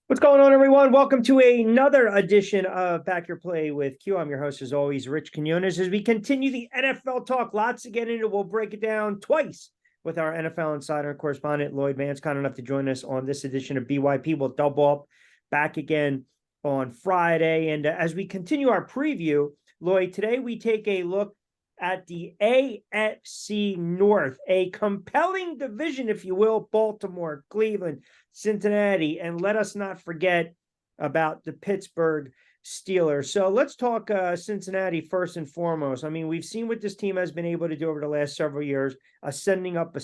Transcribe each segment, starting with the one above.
What's going on, everyone? Welcome to another edition of Back Your Play with Q. I'm your host, as always, Rich Quinones. As we continue the NFL talk, lots to get into. We'll break it down twice with our NFL Insider correspondent, Lloyd Vance, kind enough to join us on this edition of BYP. We'll double up back again on Friday. And as we continue our preview, Lloyd, today we take a look at the AFC North, a compelling division, if you will: Baltimore, Cleveland, Cincinnati, and let us not forget about the Pittsburgh Steelers. So let's talk Cincinnati first and foremost. I mean, we've seen what this team has been able to do over the last several years, ascending up,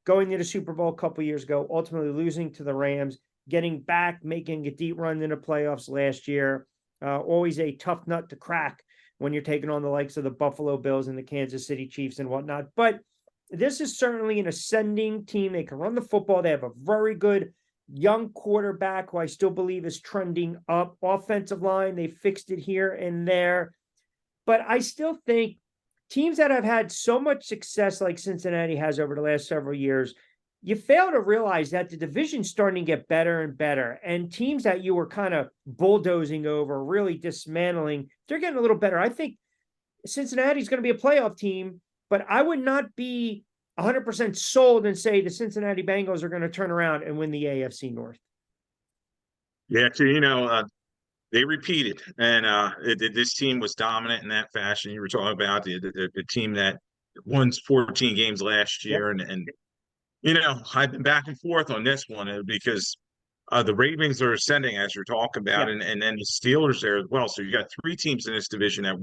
going to the Super Bowl a couple years ago, ultimately losing to the Rams, getting back, making a deep run in the playoffs last year. Always a tough nut to crack when you're taking on the likes of the Buffalo Bills and the Kansas City Chiefs and whatnot. But this is certainly an ascending team. They can run the football. They have a very good young quarterback who I still believe is trending up. Offensive line, they fixed it here and there. But I still think teams that have had so much success like Cincinnati has over the last several years, you fail to realize that the division's starting to get better and better. And teams that you were kind of bulldozing over, really dismantling, they're getting a little better. I think Cincinnati's going to be a playoff team, but I would not be 100% sold and say the Cincinnati Bengals are going to turn around and win the AFC North. Yeah, actually, they repeated, and this team was dominant in that fashion. You were talking about the team that won 14 games last year, Yep. and I've been back and forth on this one because the Ravens are ascending, as you're talking about, Yep. and then the Steelers there as well. So you got three teams in this division that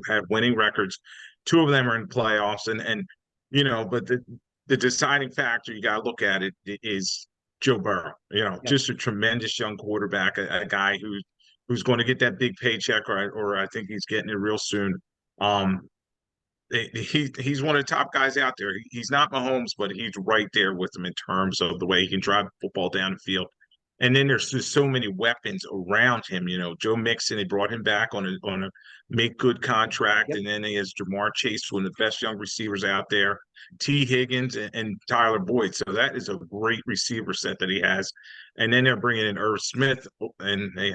have winning records. Two of them are in playoffs, but the deciding factor you got to look at it is Joe Burrow. Yep. Just a tremendous young quarterback, a guy who's going to get that big paycheck, or I think he's getting it real soon. He's one of the top guys out there. He's not Mahomes, but he's right there with him in terms of the way he can drive the football down the field. And then there's just so many weapons around him. Joe Mixon, they brought him back on a make good contract. Yep. And then he has Jamar Chase, one of the best young receivers out there, T. Higgins and Tyler Boyd. So that is a great receiver set that he has. And then they're bringing in Irv Smith, and they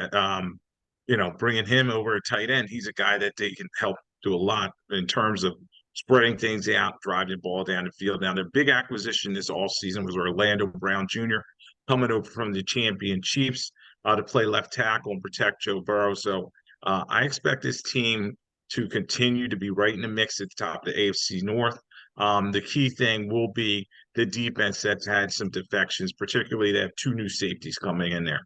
bringing him over a tight end. He's a guy that they can help do a lot in terms of spreading things out, driving the ball down the field. Now, their big acquisition this offseason was Orlando Brown Jr., coming over from the champion Chiefs to play left tackle and protect Joe Burrow. So I expect this team to continue to be right in the mix at the top of the AFC North. The key thing will be the defense that's had some defections, particularly they have two new safeties coming in there.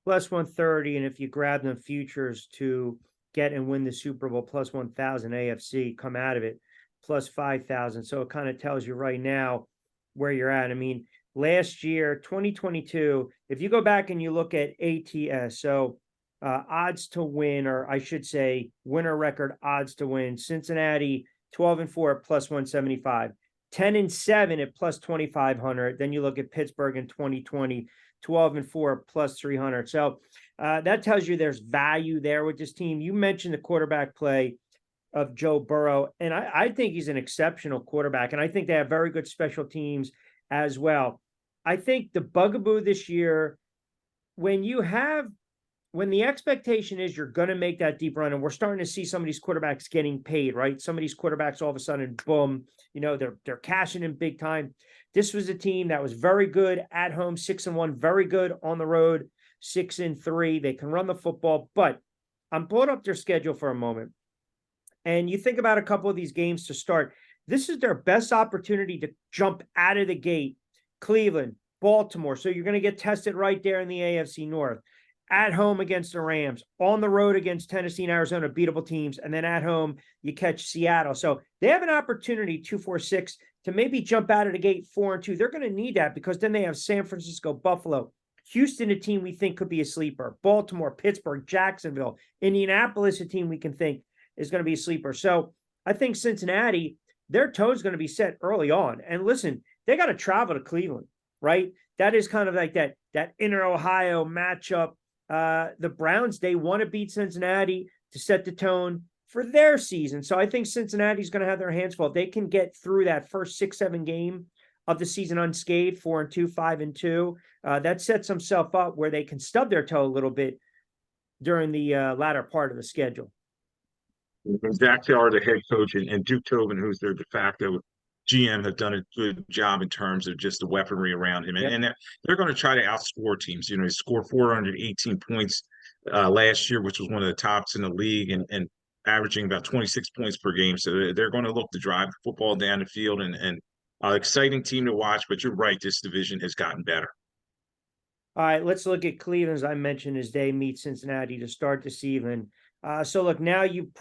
Plus 130, and if you grab them futures to get and win the Super Bowl, plus 1,000 AFC, come out of it, plus 5,000. So it kind of tells you right now where you're at. I mean, last year, 2022, if you go back and you look at ATS, so odds to win, or I should say winner record odds to win, Cincinnati 12-4 at plus 175, 10-7 at plus 2,500. Then you look at Pittsburgh in 2020, 12-4 plus 300. So that tells you there's value there with this team. You mentioned the quarterback play of Joe Burrow, and I think he's an exceptional quarterback, and I think they have very good special teams as well. I think the bugaboo this year, when the expectation is you're going to make that deep run, and we're starting to see some of these quarterbacks getting paid, right? Some of these quarterbacks all of a sudden, boom, they're cashing in big time. This was a team that was very good at home, 6-1, very good on the road, 6-3. They can run the football, but I'm pulling up their schedule for a moment. And you think about a couple of these games to start. This is their best opportunity to jump out of the gate. Cleveland, Baltimore. So you're going to get tested right there in the AFC North. At home against the Rams, on the road against Tennessee and Arizona, beatable teams, and then at home you catch Seattle. So they have an opportunity, 2-4-6, to maybe jump out of the gate 4-2. They're going to need that because then they have San Francisco, Buffalo, Houston, a team we think could be a sleeper, Baltimore, Pittsburgh, Jacksonville, Indianapolis, a team we can think is going to be a sleeper. So I think Cincinnati, their toe is going to be set early on. And listen, they got to travel to Cleveland, right? That is kind of like that inner Ohio matchup. The Browns, they want to beat Cincinnati to set the tone for their season. So I think Cincinnati's going to have their hands full. If they can get through that first 6-7 game of the season unscathed, 4-2, 5-2. That sets themselves up where they can stub their toe a little bit during the latter part of the schedule. Zach Taylor, the head coach, and Duke Tobin, who's their de facto GM, have done a good job in terms of just the weaponry around him. Yep. And they're going to try to outscore teams. You know, he scored 418 points last year, which was one of the tops in the league, and averaging about 26 points per game. So they're going to look to drive the football down the field, and exciting team to watch. But you're right, this division has gotten better. All right, let's look at Cleveland, as I mentioned, as they meet Cincinnati to start the season. So look, now you've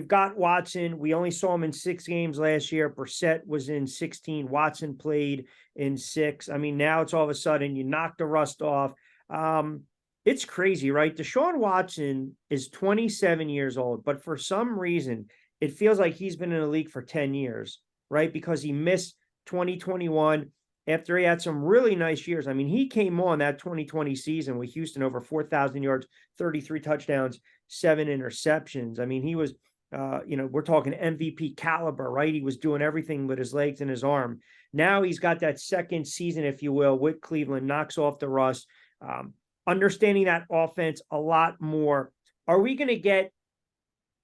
got Watson. We only saw him in 6 games last year. Brissett was in 16. Watson played in 6. I mean, now it's all of a sudden you knock the rust off. It's crazy, right? Deshaun Watson is 27 years old, but for some reason, it feels like he's been in the league for 10 years, right? Because he missed 2021 after he had some really nice years. I mean, he came on that 2020 season with Houston over 4,000 yards, 33 touchdowns, 7 interceptions. I mean, he was, we're talking MVP caliber, right? He was doing everything with his legs and his arm. Now he's got that second season, if you will, with Cleveland, knocks off the rust, understanding that offense a lot more. Are we going to get,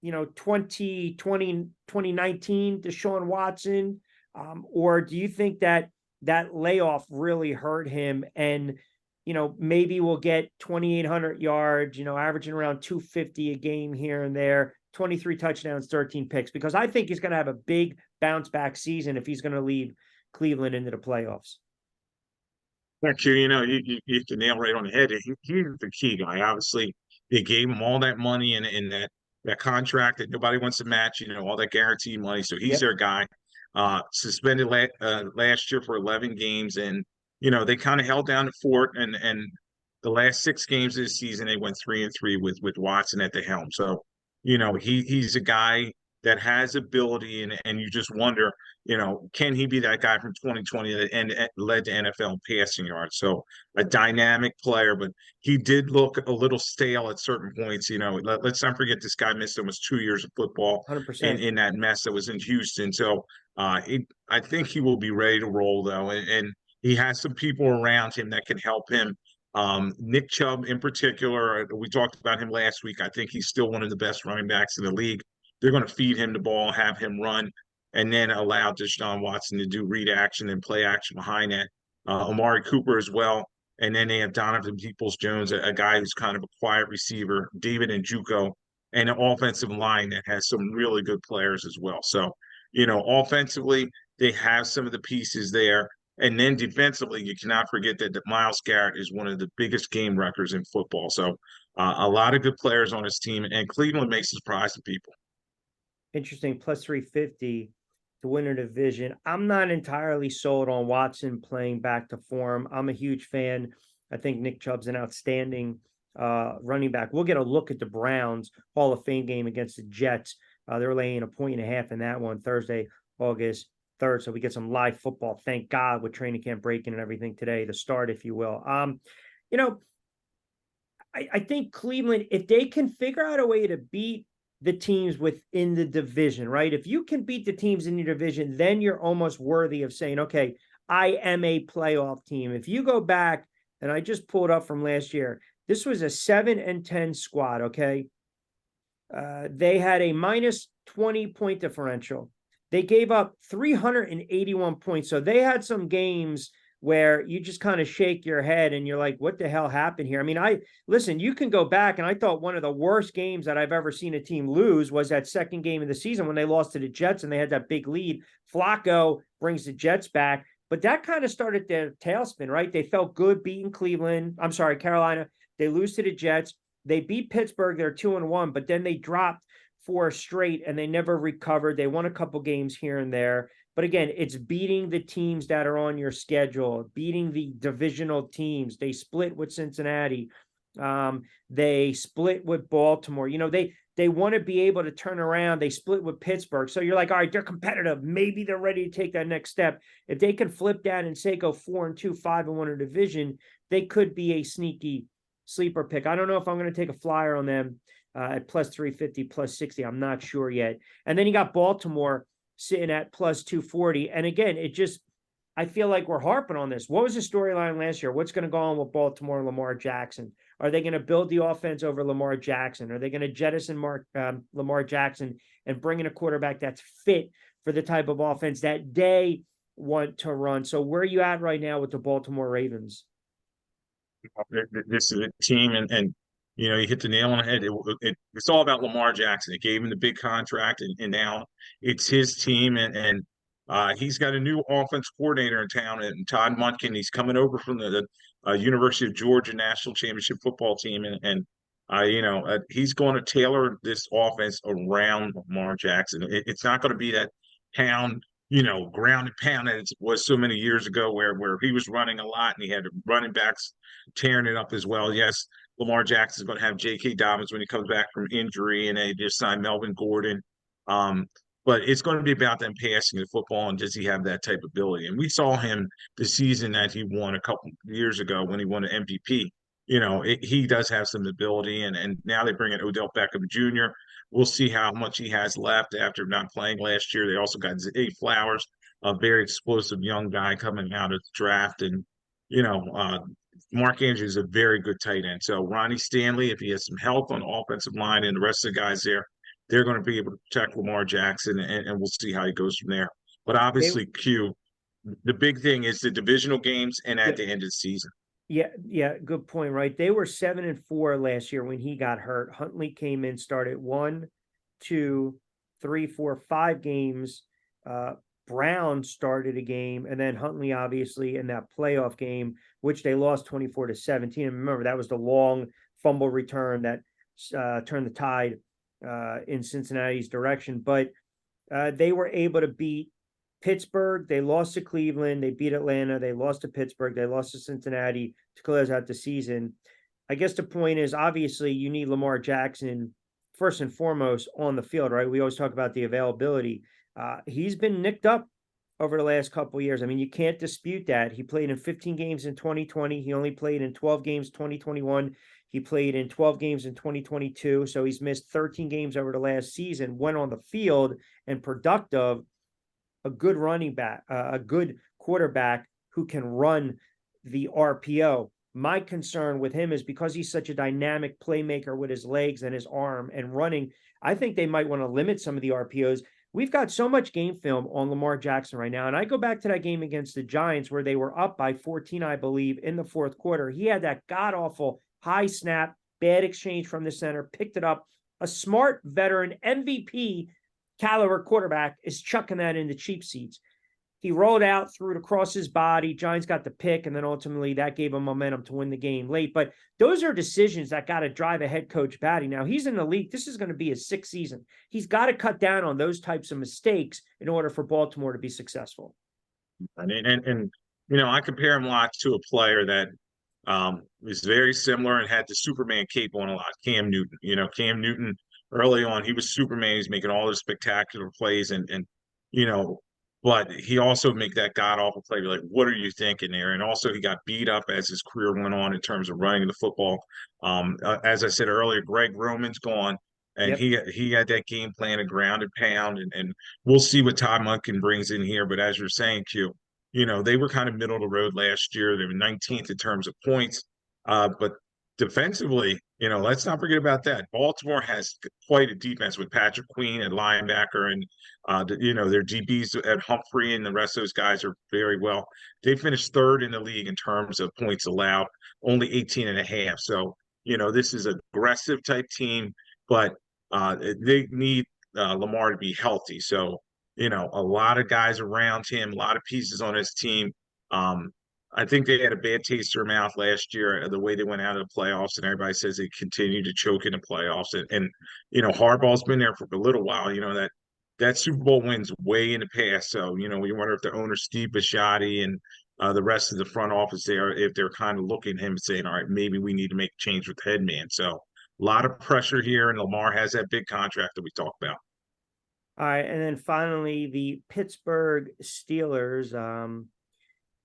2019 Deshaun Watson? Or do you think that layoff really hurt him, and maybe we'll get 2,800 yards, averaging around 250 a game here and there, 23 touchdowns, 13 picks? Because I think he's going to have a big bounce back season if he's going to lead Cleveland into the playoffs. Thank you. You hit the nail right on the head. He's the key guy. Obviously, they gave him all that money and that contract that nobody wants to match. All that guaranteed money. So he's their guy. Suspended last year for 11 games, and they kind of held down the fort. And the last 6 games of the season, they went 3-3 with Watson at the helm. So he's a guy that has ability, and you just wonder, can he be that guy from 2020 that led to NFL passing yards? So a dynamic player, but he did look a little stale at certain points. Let's not forget this guy missed almost 2 years of football 100%. in that mess that was in Houston. So I think he will be ready to roll, though, and he has some people around him that can help him. Nick Chubb in particular, we talked about him last week. I think he's still one of the best running backs in the league. They're going to feed him the ball, have him run, and then allow Deshaun Watson to do read action and play action behind that. Amari Cooper as well. And then they have Donovan Peoples-Jones, a guy who's kind of a quiet receiver, David Njoku, and an offensive line that has some really good players as well. So, offensively, they have some of the pieces there. And then defensively, you cannot forget that Myles Garrett is one of the biggest game wreckers in football. So a lot of good players on his team, and Cleveland makes a surprise to people. Interesting, plus 350 to win a division. I'm not entirely sold on Watson playing back to form. I'm a huge fan. I think Nick Chubb's an outstanding running back. We'll get a look at the Browns Hall of Fame game against the Jets. They're laying 1.5 in that one Thursday, August 3rd. So we get some live football. Thank God, with training camp breaking and everything today, the start, if you will. I think Cleveland, if they can figure out a way to beat the teams within the division, right? If you can beat the teams in your division, then you're almost worthy of saying, okay, I am a playoff team. If you go back, and I just pulled up from last year, this was a 7-10 squad, okay? They had a minus 20 point differential. They gave up 381 points. So they had some games where you just kind of shake your head and you're like, what the hell happened here? I mean, listen, you can go back, and I thought one of the worst games that I've ever seen a team lose was that second game of the season when they lost to the Jets and they had that big lead. Flacco brings the Jets back, but that kind of started their tailspin, right? They felt good beating Carolina. They lose to the Jets. They beat Pittsburgh. They're 2-1, but then they dropped 4 straight and they never recovered. They won a couple games here and there. But again, it's beating the teams that are on your schedule, beating the divisional teams. They split with Cincinnati. They split with Baltimore. They want to be able to turn around. They split with Pittsburgh. So you're like, all right, they're competitive. Maybe they're ready to take that next step. If they can flip that and say go 4-2, 5-1 in division, they could be a sneaky sleeper pick. I don't know if I'm going to take a flyer on them at plus 350, plus 60. I'm not sure yet. And then you got Baltimore sitting at plus 240. And again, I feel like we're harping on this. What was the storyline last year? What's going to go on with Baltimore and Lamar Jackson? Are they going to build the offense over Lamar Jackson? Are they going to jettison Lamar Jackson and bring in a quarterback that's fit for the type of offense that they want to run? So where are you at right now with the Baltimore Ravens? This is a team, and you hit the nail on the head. It's all about Lamar Jackson. It gave him the big contract, and now it's his team, and he's got a new offense coordinator in town, and Todd Monken. He's coming over from the University of Georgia National Championship football team, and he's going to tailor this offense around Lamar Jackson. It's not going to be that pound ground and pound as it was so many years ago where he was running a lot and he had running backs tearing it up as well. Yes, Lamar Jackson's going to have J.K. Dobbins when he comes back from injury, and they just signed Melvin Gordon. But it's going to be about them passing the football, and does he have that type of ability? And we saw him the season that he won a couple years ago when he won an MVP. He does have some ability, and now they bring in Odell Beckham Jr. We'll see how much he has left after not playing last year. They also got Zay Flowers, a very explosive young guy coming out of the draft, and you know, uh, Mark Andrews is a very good tight end. So Ronnie Stanley, if he has some help on the offensive line and the rest of the guys there, they're going to be able to protect Lamar Jackson, and we'll see how he goes from there. But They, obviously, the big thing is the divisional games and at the end of the season. yeah, good point, right? They were 7-4 last year when he got hurt. Huntley came in, started 1, 2, 3, 4, 5 games. Brown started a game, and then Huntley, obviously, in that playoff game, which they lost 24-17. And remember, that was the long fumble return that turned the tide in Cincinnati's direction. But they were able to beat Pittsburgh. They lost to Cleveland. They beat Atlanta. They lost to Pittsburgh. They lost to Cincinnati to close out the season. I guess the point is, obviously, you need Lamar Jackson first and foremost on the field, right? We always talk about the availability. He's been nicked up over the last couple of years. I mean, you can't dispute that. He played in 15 games in 2020. He only played in 12 games 2021. He played in 12 games in 2022. So he's missed 13 games over the last season, went on the field and productive. A good running back, a good quarterback who can run the RPO. My concern with him is because he's such a dynamic playmaker with his legs and his arm and running, I think they might want to limit some of the RPOs. We've got so much game film on Lamar Jackson right now. And I go back to that game against the Giants where they were up by 14, I believe, in the fourth quarter. He had that god-awful high snap, bad exchange from the center, picked it up. A smart veteran MVP caliber quarterback is chucking that into cheap seats. He rolled out, threw it across his body. Giants got the pick, and then ultimately that gave him momentum to win the game late. But those are decisions that got to drive a head coach batty. Now, he's in the league. This is going to be his 6th season. He's got to cut down on those types of mistakes in order for Baltimore to be successful. And I compare him a lot to a player that is very similar and had the Superman cape on a lot. Cam Newton. Cam Newton early on, he was Superman. He's making all those spectacular plays, and but he also make that god awful play. Like, what are you thinking there? And also, he got beat up as his career went on in terms of running the football. As I said earlier, Greg Roman's gone, and Yep. he had that game plan of ground and pound, and we'll see what Todd Monken brings in here. But as you're saying, Q, they were kind of middle of the road last year. They were 19th in terms of points, but defensively, let's not forget about that. Baltimore has quite a defense with Patrick Queen at linebacker, and their DBs at Humphrey and the rest of those guys are very well. They finished 3rd in the league in terms of points allowed, only 18 and a half. So, this is an aggressive type team, but they need Lamar to be healthy. So, a lot of guys around him, a lot of pieces on his team. I think they had a bad taste in their mouth last year, the way they went out of the playoffs, and everybody says they continue to choke in the playoffs. And Harbaugh's been there for a little while. That Super Bowl win's way in the past. So, we wonder if the owner, Steve Bisciotti, and the rest of the front office there, if they're kind of looking at him and saying, all right, maybe we need to make a change with the head man. So, a lot of pressure here, and Lamar has that big contract that we talked about. All right. And then finally, the Pittsburgh Steelers.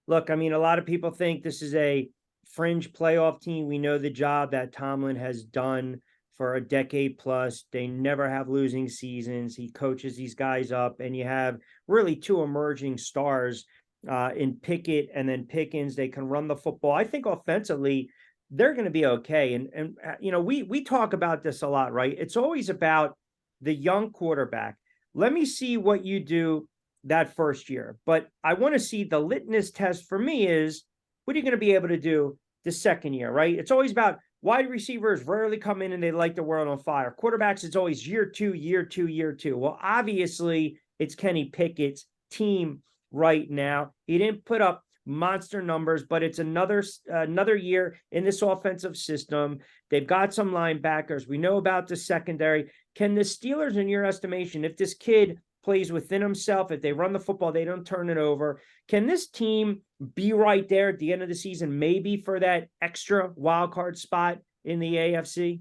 Look, I mean, a lot of people think this is a fringe playoff team. We know the job that Tomlin has done for a decade plus. They never have losing seasons. He coaches these guys up, and you have really 2 emerging stars in Pickett and then Pickens. They can run the football. I think offensively, they're going to be okay. And we talk about this a lot, right? It's always about the young quarterback. Let me see what you do that first year. But I want to see the litmus test for me is what are you going to be able to do the second year, right? It's always about wide receivers rarely come in and they light the world on fire. Quarterbacks, it's always year two, year two, year two. Well, obviously, it's Kenny Pickett's team right now. He didn't put up monster numbers, but it's another year in this offensive system. They've got some linebackers. We know about the secondary. Can the Steelers, in your estimation, if this kid plays within himself, if they run the football, they don't turn it over, can this team be right there at the end of the season, maybe for that extra wild card spot in the AFC?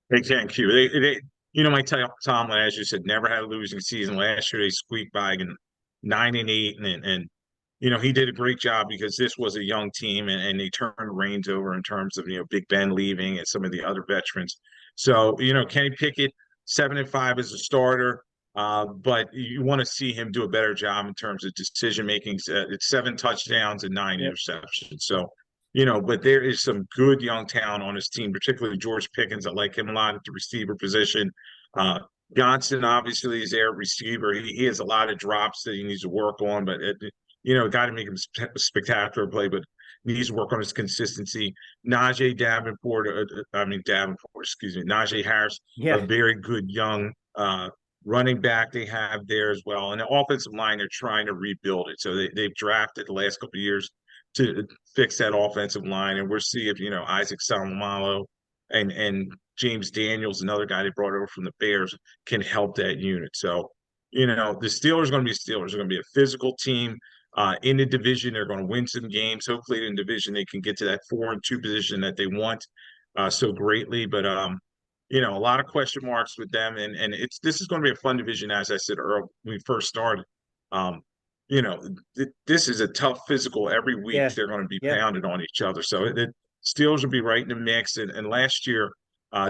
They can, Q. Mike Tomlin, as you said, never had a losing season. Last year they squeaked by and 9-8, and he did a great job because this was a young team, and they turned reins over in terms of Big Ben leaving and some of the other veterans. So Kenny Pickett 7-5 as a starter, but you want to see him do a better job in terms of decision making. It's 7 touchdowns and 9 interceptions. So but there is some good young talent on his team, particularly George Pickens. I like him a lot at the receiver position. Johnson obviously is their receiver. He has a lot of drops that he needs to work on, but got to make him a spectacular play, but needs to work on his consistency. Najee Harris, a very good young running back they have there as well. And the offensive line, they're trying to rebuild it. So they've drafted the last couple of years to fix that offensive line. And we'll see if, Isaac Salomalo and James Daniels, another guy they brought over from the Bears, can help that unit. So, the Steelers are going to be Steelers. They're going to be a physical team. In the division, they're going to win some games. Hopefully, in the division, they can get to that 4-2 position that they want so greatly. But a lot of question marks with them, and this is going to be a fun division, as I said earlier when we first started. This is a tough physical. Every week they're going to be pounded on each other. So the Steelers will be right in the mix. And last year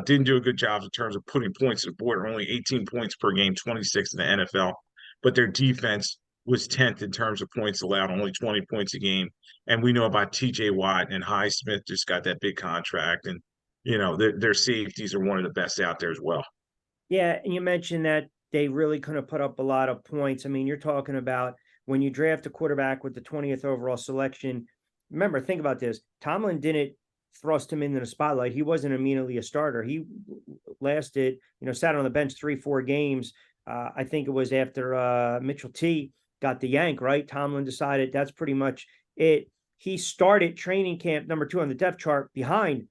didn't do a good job in terms of putting points on the board. Only 18 points per game, 26 in the NFL. But their defense was 10th in terms of points allowed, only 20 points a game. And we know about TJ Watt and Highsmith just got that big contract. And, their safeties are one of the best out there as well. Yeah, and you mentioned that they really couldn't put up a lot of points. I mean, you're talking about when you draft a quarterback with the 20th overall selection. Remember, think about this. Tomlin didn't thrust him into the spotlight. He wasn't immediately a starter. He lasted, sat on the bench 3-4 games. I think it was after Mitchell T got the yank, right? Tomlin decided that's pretty much it. He started training camp number 2 on the depth chart behind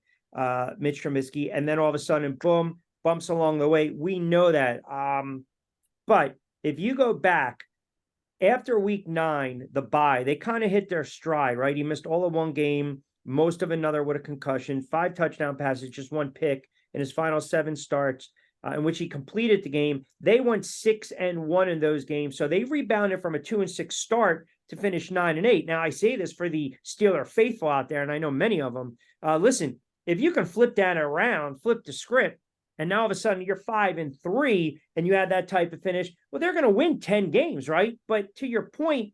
Mitch Trubisky, and then all of a sudden, boom, bumps along the way. We know that. But if you go back after week 9, the bye, they kind of hit their stride, right? He missed all of one game, most of another with a concussion, 5 touchdown passes, just 1 pick in his final 7 starts, in which he completed the game. They went 6-1 in those games. So they rebounded from a 2-6 start to finish 9-8. Now, I say this for the Steeler faithful out there, and I know many of them. Listen, if you can flip that around, flip the script, and now all of a sudden you're 5-3 and you had that type of finish, well, they're going to win 10 games, right? But to your point,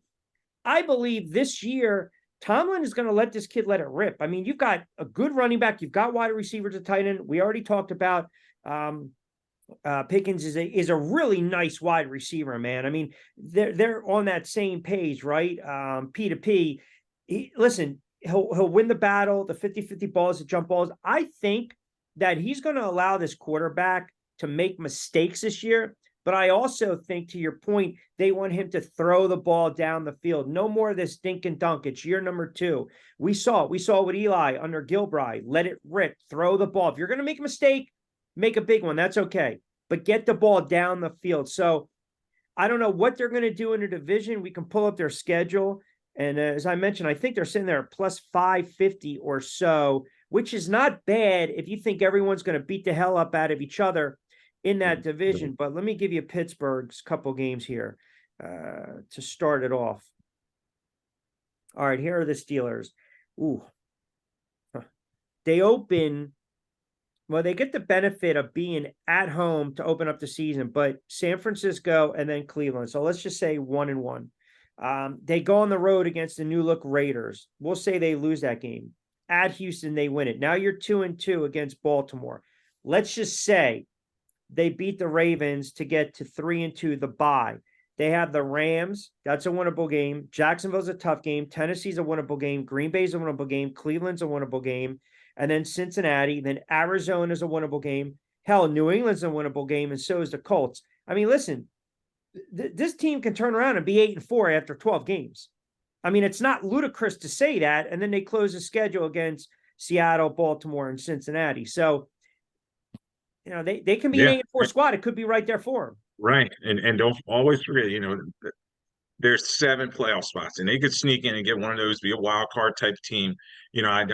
I believe this year, Tomlin is going to let this kid let it rip. I mean, you've got a good running back. You've got wide receivers at tight end. We already talked about Pickens is a really nice wide receiver, man. I mean, they're on that same page, right? P to P. Listen, he'll win the battle, the 50-50 balls, the jump balls. I think that he's going to allow this quarterback to make mistakes this year. But I also think, to your point, they want him to throw the ball down the field. No more of this dink and dunk. It's year number 2. We saw with Eli under Gilbride. Let it rip. Throw the ball. If you're going to make a mistake, make a big one. That's okay. But get the ball down the field. So I don't know what they're going to do in the division. We can pull up their schedule. And as I mentioned, I think they're sitting there at plus 550 or so, which is not bad if you think everyone's going to beat the hell up out of each other in that division. But let me give you Pittsburgh's couple games here to start it off. All right, here are the Steelers. Ooh. They open, well, they get the benefit of being at home to open up the season, but San Francisco and then Cleveland. So let's just say 1-1. They go on the road against the new look Raiders. We'll say they lose that game. At Houston, they win it. Now you're 2-2 against Baltimore. Let's just say they beat the Ravens to get to 3-2, the bye. They have the Rams. That's a winnable game. Jacksonville's a tough game. Tennessee's a winnable game. Green Bay's a winnable game. Cleveland's a winnable game. And then Cincinnati. Then Arizona's a winnable game. Hell, New England's a winnable game, and so is the Colts. I mean, listen, this team can turn around and be 8-4 after 12 games. I mean, it's not ludicrous to say that. And then they close the schedule against Seattle, Baltimore, and Cincinnati. So, you know, they can be an 8-4 squad. It could be right there for them. Right. And don't always forget, there's 7 playoff spots, and they could sneak in and get one of those, be a wild card type team. I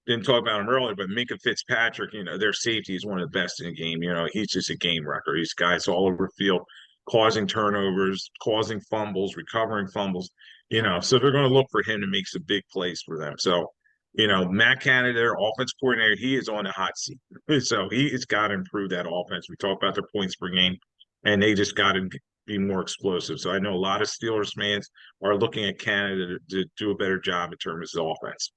didn't talk about him earlier, but Minka Fitzpatrick, their safety is one of the best in the game. He's just a game wrecker. He's guys all over the field, causing turnovers, causing fumbles, recovering fumbles. So they're going to look for him to make some big plays for them. So, Matt Canada, their offense coordinator, he is on the hot seat. So he has got to improve that offense. We talk about their points per game, and they just got to be more explosive. So I know a lot of Steelers fans are looking at Canada to do a better job in terms of offense.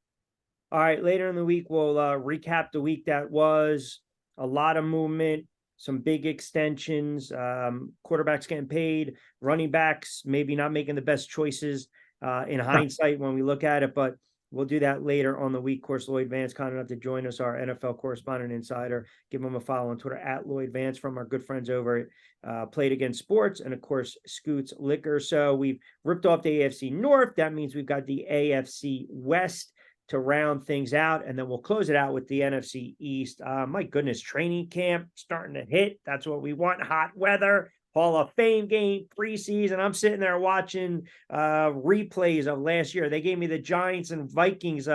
All right, later in the week, we'll recap the week that was. A lot of movement, some big extensions, quarterbacks getting paid, running backs maybe not making the best choices in hindsight when we look at it, but we'll do that later on the week. Of course, Lloyd Vance, kind enough to join us, our NFL correspondent insider. Give him a follow on Twitter at Lloyd Vance from our good friends over at Played Against Sports, and of course, Scoots Liquor. So we've ripped off the AFC North. That means we've got the AFC West to round things out, and then we'll close it out with the NFC East. My goodness, training camp starting to hit. That's what we want. Hot weather. Hall of Fame game, preseason. I'm sitting there watching replays of last year. They gave me the Giants and Vikings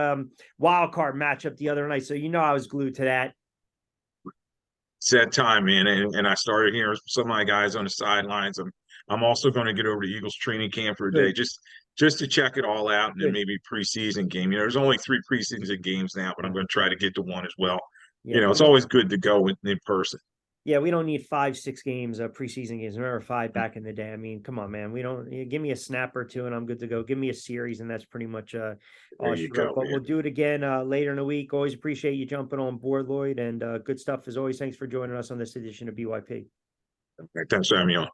wild card matchup the other night, so I was glued to that. It's that time, man, and I started hearing some of my guys on the sidelines. I'm also going to get over to Eagles training camp for a day, just to check it all out, and then maybe preseason game. There's only 3 preseason games now, but I'm going to try to get to one as well. It's always good to go in person. Yeah, we don't need 5-6 games of preseason games. Remember 5 back in the day. I mean, come on, man. We don't give me a snap or 2 and I'm good to go. Give me a series and that's pretty much all you go. But we'll do it again later in the week. Always appreciate you jumping on board, Lloyd, and good stuff as always. Thanks for joining us on this edition of BYP. Thanks for having me on.